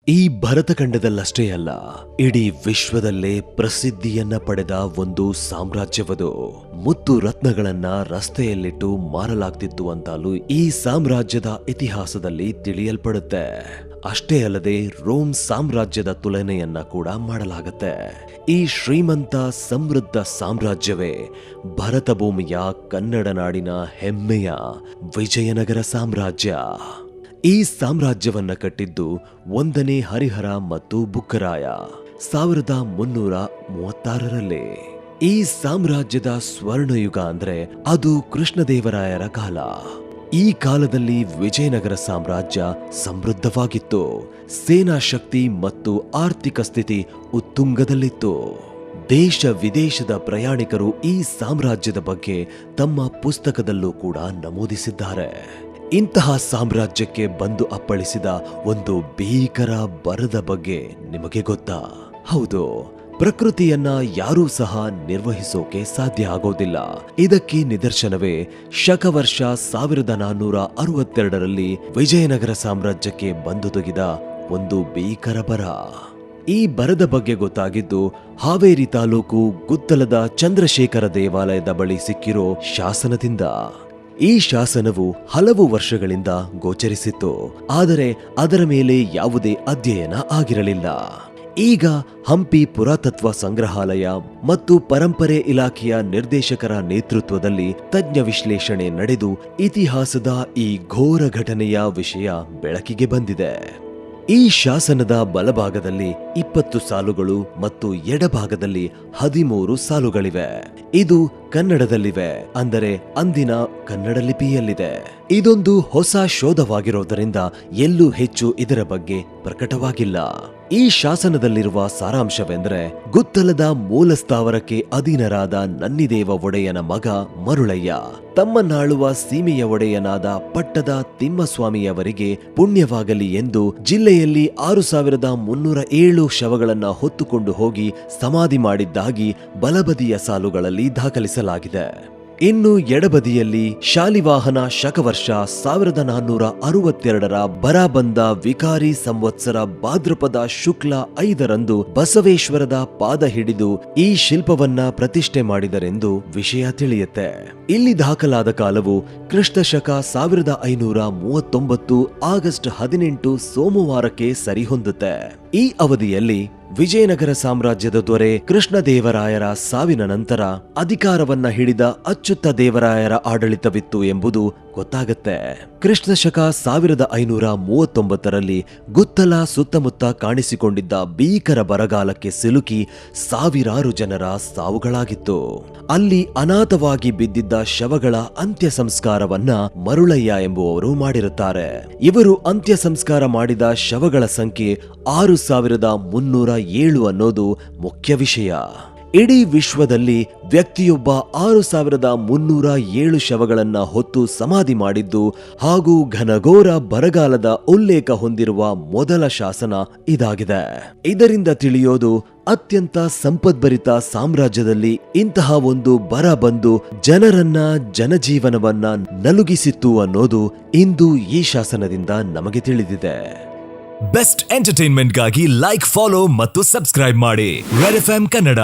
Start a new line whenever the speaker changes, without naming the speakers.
ಈ ಭರತಖಂಡದಲ್ಲಷ್ಟೇ ಅಲ್ಲ, ಇಡೀ ವಿಶ್ವದಲ್ಲೇ ಪ್ರಸಿದ್ಧಿಯನ್ನ ಪಡೆದ ಒಂದು ಸಾಮ್ರಾಜ್ಯವದು. ಮುತ್ತು ರತ್ನಗಳನ್ನ ರಸ್ತೆಯಲ್ಲಿಟ್ಟು ಮಾರಲಾಗ್ತಿತ್ತು ಅಂತಲೂ ಈ ಸಾಮ್ರಾಜ್ಯದ ಇತಿಹಾಸದಲ್ಲಿ ತಿಳಿಯಲ್ಪಡುತ್ತೆ. ಅಷ್ಟೇ ಅಲ್ಲದೆ ರೋಮ್ ಸಾಮ್ರಾಜ್ಯದ ತುಲನೆಯನ್ನ ಕೂಡ ಮಾಡಲಾಗುತ್ತೆ. ಈ ಶ್ರೀಮಂತ ಸಮೃದ್ಧ ಸಾಮ್ರಾಜ್ಯವೇ ಭರತ ಭೂಮಿಯ ಕನ್ನಡ ನಾಡಿನ ಹೆಮ್ಮೆಯ ವಿಜಯನಗರ ಸಾಮ್ರಾಜ್ಯ. ಈ ಸಾಮ್ರಾಜ್ಯವನ್ನ ಕಟ್ಟಿದ್ದು 1ನೇ ಹರಿಹರ ಮತ್ತು ಬುಕ್ಕರಾಯ 1336ರಲ್ಲಿ. ಈ ಸಾಮ್ರಾಜ್ಯದ ಸ್ವರ್ಣಯುಗ ಅಂದ್ರೆ ಅದು ಕೃಷ್ಣದೇವರಾಯರ ಕಾಲ. ಈ ಕಾಲದಲ್ಲಿ ವಿಜಯನಗರ ಸಾಮ್ರಾಜ್ಯ ಸಮೃದ್ಧವಾಗಿತ್ತು. ಸೇನಾ ಶಕ್ತಿ ಮತ್ತು ಆರ್ಥಿಕ ಸ್ಥಿತಿ ಉತ್ತುಂಗದಲ್ಲಿತ್ತು. ದೇಶ ವಿದೇಶದ ಪ್ರಯಾಣಿಕರು ಈ ಸಾಮ್ರಾಜ್ಯದ ಬಗ್ಗೆ ತಮ್ಮ ಪುಸ್ತಕದಲ್ಲೂ ಕೂಡ ನಮೂದಿಸಿದ್ದಾರೆ. ಇಂತಹ ಸಾಮ್ರಾಜ್ಯಕ್ಕೆ ಬಂದು ಅಪ್ಪಳಿಸಿದ ಒಂದು ಭೀಕರ ಬರದ ಬಗ್ಗೆ ನಿಮಗೆ ಗೊತ್ತಾ? ಹೌದು, ಪ್ರಕೃತಿಯನ್ನ ಯಾರೂ ಸಹ ನಿರ್ವಹಿಸೋಕೆ ಸಾಧ್ಯ ಆಗೋದಿಲ್ಲ. ಇದಕ್ಕೆ ನಿದರ್ಶನವೇ ಶಕವರ್ಷ 1462ರಲ್ಲಿ ವಿಜಯನಗರ ಸಾಮ್ರಾಜ್ಯಕ್ಕೆ ಬಂದೊದಗಿದ ಒಂದು ಭೀಕರ ಬರ. ಈ ಬರದ ಬಗ್ಗೆ ಗೊತ್ತಾಗಿದ್ದು ಹಾವೇರಿ ತಾಲೂಕು ಗುತ್ತಲದ ಚಂದ್ರಶೇಖರ ದೇವಾಲಯದ ಬಳಿ ಸಿಕ್ಕಿರೋ ಶಾಸನದಿಂದ. ಈ ಶಾಸನವು ಹಲವು ವರ್ಷಗಳಿಂದ ಗೋಚರಿಸಿತ್ತು, ಆದರೆ ಅದರ ಮೇಲೆ ಯಾವುದೇ ಅಧ್ಯಯನ ಆಗಿರಲಿಲ್ಲ. ಈಗ ಹಂಪಿ ಪುರಾತತ್ವ ಸಂಗ್ರಹಾಲಯ ಮತ್ತು ಪರಂಪರೆ ಇಲಾಖೆಯ ನಿರ್ದೇಶಕರ ನೇತೃತ್ವದಲ್ಲಿ ತಜ್ಞ ವಿಶ್ಲೇಷಣೆ ನಡೆದು ಇತಿಹಾಸದ ಈ ಘೋರ ಘಟನೆಯ ವಿಷಯ ಬೆಳಕಿಗೆ ಬಂದಿದೆ. ಈ ಶಾಸನದ ಬಲಭಾಗದಲ್ಲಿ 20 ಸಾಲುಗಳು ಮತ್ತು ಎಡಭಾಗದಲ್ಲಿ 13 ಸಾಲುಗಳಿವೆ. ಇದು ಕನ್ನಡದಲ್ಲಿವೆ, ಅಂದರೆ ಅಂದಿನ ಕನ್ನಡ ಲಿಪಿಯಲ್ಲಿದೆ. ಇದೊಂದು ಹೊಸ ಶೋಧವಾಗಿರೋದರಿಂದ ಎಲ್ಲೂ ಹೆಚ್ಚು ಇದರ ಬಗ್ಗೆ ಪ್ರಕಟವಾಗಿಲ್ಲ. ಈ ಶಾಸನದಲ್ಲಿರುವ ಸಾರಾಂಶವೆಂದರೆ, ಗುತ್ತಲದ ಮೂಲ ಸ್ಥಾವರಕ್ಕೆ ಅಧೀನರಾದ ನನ್ನಿದೇವ ಒಡೆಯನ ಮಗ ಮರುಳಯ್ಯ ತಮ್ಮನ್ನಾಳುವ ಸೀಮೆಯ ಒಡೆಯನಾದ ಪಟ್ಟದ ತಿಮ್ಮಸ್ವಾಮಿಯವರಿಗೆ ಪುಣ್ಯವಾಗಲಿ ಎಂದು ಜಿಲ್ಲೆಯಲ್ಲಿ 6307 ಶವಗಳನ್ನ ಹೊತ್ತುಕೊಂಡು ಹೋಗಿ ಸಮಾಧಿ ಮಾಡಿದ್ದಾಗಿ ಬಲಬದಿಯ ಸಾಲುಗಳಲ್ಲಿ ದಾಖಲಿಸಲಾಗಿದೆ. ಇನ್ನು ಎಡಬದಿಯಲ್ಲಿ ಶಾಲಿವಾಹನ ಶಕವರ್ಷ 1462ರ ಬರಾಬಂದ ವಿಕಾರಿ ಸಂವತ್ಸರ ಭಾದ್ರಪದ ಶುಕ್ಲ 5ರಂದು ಬಸವೇಶ್ವರದ ಪಾದ ಹಿಡಿದು ಈ ಶಿಲ್ಪವನ್ನ ಪ್ರತಿಷ್ಠೆ ಮಾಡಿದರೆಂದು ವಿಷಯ ತಿಳಿಯುತ್ತೆ. ಇಲ್ಲಿ ದಾಖಲಾದ ಕಾಲವು ಕ್ರಿಸ್ತಶಕ 1539 ಆಗಸ್ಟ್ 18 ಸೋಮವಾರಕ್ಕೆ ಸರಿಹೊಂದುತ್ತೆ. ಈ ಅವಧಿಯಲ್ಲಿ ವಿಜಯನಗರ ಸಾಮ್ರಾಜ್ಯದ ದೊರೆ ಕೃಷ್ಣದೇವರಾಯರ ಸಾವಿನ ನಂತರ ಅಧಿಕಾರವನ್ನ ಹಿಡಿದ ಅಚ್ಚುತ್ತ ದೇವರಾಯರ ಆಡಳಿತವಿತ್ತು ಎಂಬುದು ಗೊತ್ತಾಗತ್ತೆ. ಕ್ರಿಸ್ತಶಕ 1539ರಲ್ಲಿ ಗುತ್ತಲ ಸುತ್ತಮುತ್ತ ಕಾಣಿಸಿಕೊಂಡಿದ್ದ ಭೀಕರ ಬರಗಾಲಕ್ಕೆ ಸಿಲುಕಿ ಸಾವಿರಾರು ಜನರ ಸಾವುಗಳಾಗಿತ್ತು. ಅಲ್ಲಿ ಅನಾಥವಾಗಿ ಬಿದ್ದಿದ್ದ ಶವಗಳ ಅಂತ್ಯ ಸಂಸ್ಕಾರವನ್ನ ಮರುಳಯ್ಯ ಎಂಬುವವರು ಮಾಡಿರುತ್ತಾರೆ. ಇವರು ಅಂತ್ಯ ಸಂಸ್ಕಾರ ಮಾಡಿದ ಶವಗಳ ಸಂಖ್ಯೆ 6307 ಅನ್ನೋದು ಮುಖ್ಯ ವಿಷಯ. ಇಡೀ ವಿಶ್ವದಲ್ಲಿ ವ್ಯಕ್ತಿಯೊಬ್ಬ 6307 ಶವಗಳನ್ನ ಹೊತ್ತು ಸಮಾಧಿ ಮಾಡಿದ್ದು ಹಾಗೂ ಘನಘೋರ ಬರಗಾಲದ ಉಲ್ಲೇಖ ಹೊಂದಿರುವ ಮೊದಲ ಶಾಸನ ಇದಾಗಿದೆ. ಇದರಿಂದ ತಿಳಿಯೋದು, ಅತ್ಯಂತ ಸಂಪದ್ಭರಿತ ಸಾಮ್ರಾಜ್ಯದಲ್ಲಿ ಇಂತಹ ಒಂದು ಬರ ಬಂದು ಜನರನ್ನ ಜನಜೀವನವನ್ನ ನಲುಗಿಸಿತ್ತು ಅನ್ನೋದು ಇಂದು ಈ ಶಾಸನದಿಂದ ನಮಗೆ ತಿಳಿದಿದೆ.
ಬೆಸ್ಟ್ ಎಂಟರ್ಟೈನ್ಮೆಂಟ್ಗಾಗಿ ಲೈಕ್, ಫಾಲೋ ಮತ್ತು ಸಬ್ಸ್ಕ್ರೈಬ್ ಮಾಡಿ ರೆಡ್ ಎಫ್ಎಂ ಕನ್ನಡ.